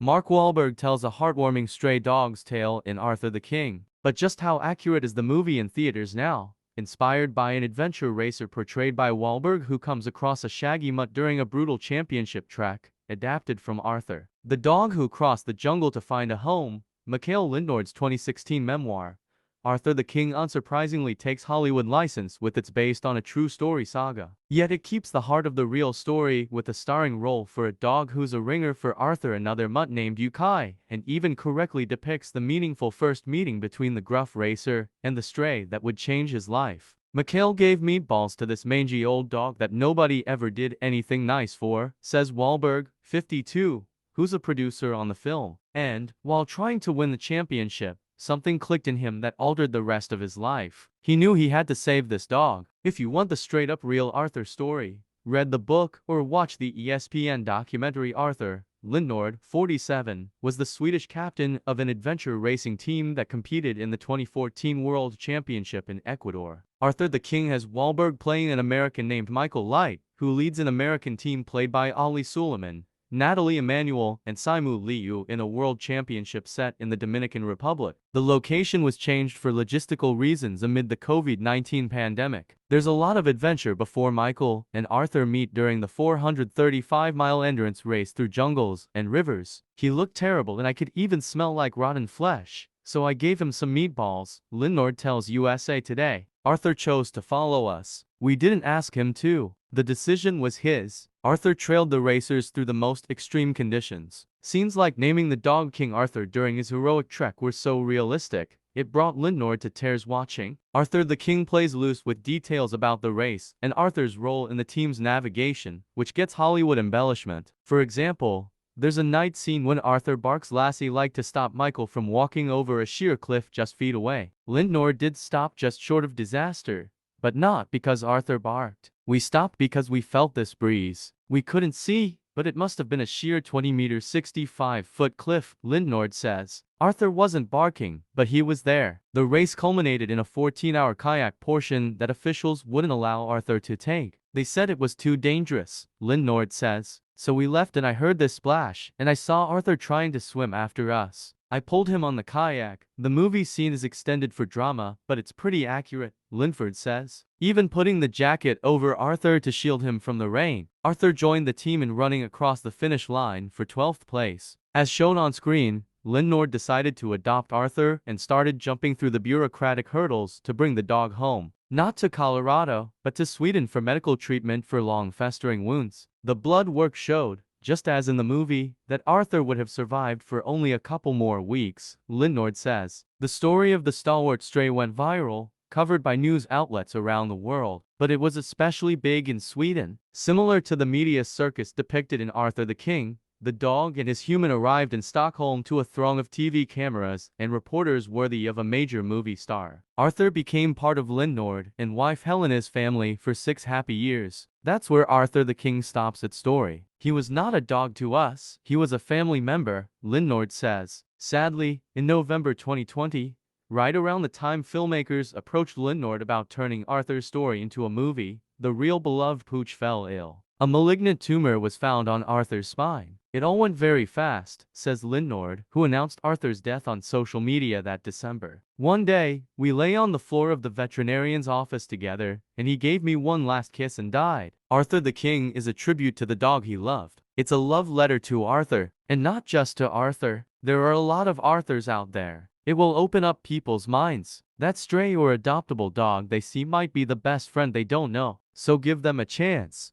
Mark Wahlberg tells a heartwarming stray dog's tale in Arthur the King. But just how accurate is the movie in theaters now? Inspired by an adventure racer portrayed by Wahlberg who comes across a shaggy mutt during a brutal championship track, adapted from Arthur, the dog who crossed the jungle to find a home, Mikhail Lindnord's 2016 memoir. Arthur the King unsurprisingly takes Hollywood license with its based on a true story saga. Yet it keeps the heart of the real story with a starring role for a dog who's a ringer for Arthur, another mutt named Yukai, and even correctly depicts the meaningful first meeting between the gruff racer and the stray that would change his life. Mikhail gave meatballs to this mangy old dog that nobody ever did anything nice for, says Wahlberg, 52, who's a producer on the film. And, while trying to win the championship, something clicked in him that altered the rest of his life. He knew he had to save this dog. If you want the straight-up real Arthur story, read the book or watch the ESPN documentary. Arthur Lindnord, 47, was the Swedish captain of an adventure racing team that competed in the 2014 World Championship in Ecuador. Arthur the King has Wahlberg playing an American named Michael Light, who leads an American team played by Ali Suleiman, Natalie Emanuel, and Simu Liu in a world championship set in the Dominican Republic. The location was changed for logistical reasons amid the COVID-19 pandemic. There's a lot of adventure before Michael and Arthur meet during the 435-mile endurance race through jungles and rivers. He looked terrible and I could even smell like rotten flesh, so I gave him some meatballs, Lindnord tells USA Today. Arthur chose to follow us. We didn't ask him to. The decision was his. Arthur trailed the racers through the most extreme conditions. Scenes like naming the dog King Arthur during his heroic trek were so realistic, it brought Lindnord to tears watching. Arthur the King plays loose with details about the race and Arthur's role in the team's navigation, which gets Hollywood embellishment. For example, there's a night scene when Arthur barks Lassie-like to stop Michael from walking over a sheer cliff just feet away. Lindnord did stop just short of disaster, but not because Arthur barked. We stopped because we felt this breeze. We couldn't see, but it must have been a sheer 20-meter 65-foot cliff, Lindnord says. Arthur wasn't barking, but he was there. The race culminated in a 14-hour kayak portion that officials wouldn't allow Arthur to take. They said it was too dangerous, Lindnord says. So we left and I heard this splash, and I saw Arthur trying to swim after us. I pulled him on the kayak. The movie scene is extended for drama, but it's pretty accurate, Linford says. Even putting the jacket over Arthur to shield him from the rain. Arthur joined the team in running across the finish line for 12th place. As shown on screen, Lindnord decided to adopt Arthur and started jumping through the bureaucratic hurdles to bring the dog home. Not to Colorado, but to Sweden for medical treatment for long festering wounds. The blood work showed, just as in the movie, that Arthur would have survived for only a couple more weeks, Lindnord says. The story of the stalwart stray went viral, covered by news outlets around the world, but it was especially big in Sweden. Similar to the media circus depicted in Arthur the King, the dog and his human arrived in Stockholm to a throng of TV cameras and reporters worthy of a major movie star. Arthur became part of Lindnord and wife Helena's family for 6 happy years. That's where Arthur the King stops its story. He was not a dog to us, he was a family member, Lindnord says. Sadly, in November 2020, right around the time filmmakers approached Lindnord about turning Arthur's story into a movie, the real beloved pooch fell ill. A malignant tumor was found on Arthur's spine. It all went very fast, says Lindnord, who announced Arthur's death on social media that December. One day, we lay on the floor of the veterinarian's office together, and he gave me one last kiss and died. Arthur the King is a tribute to the dog he loved. It's a love letter to Arthur, and not just to Arthur. There are a lot of Arthurs out there. It will open up people's minds. That stray or adoptable dog they see might be the best friend they don't know, so give them a chance.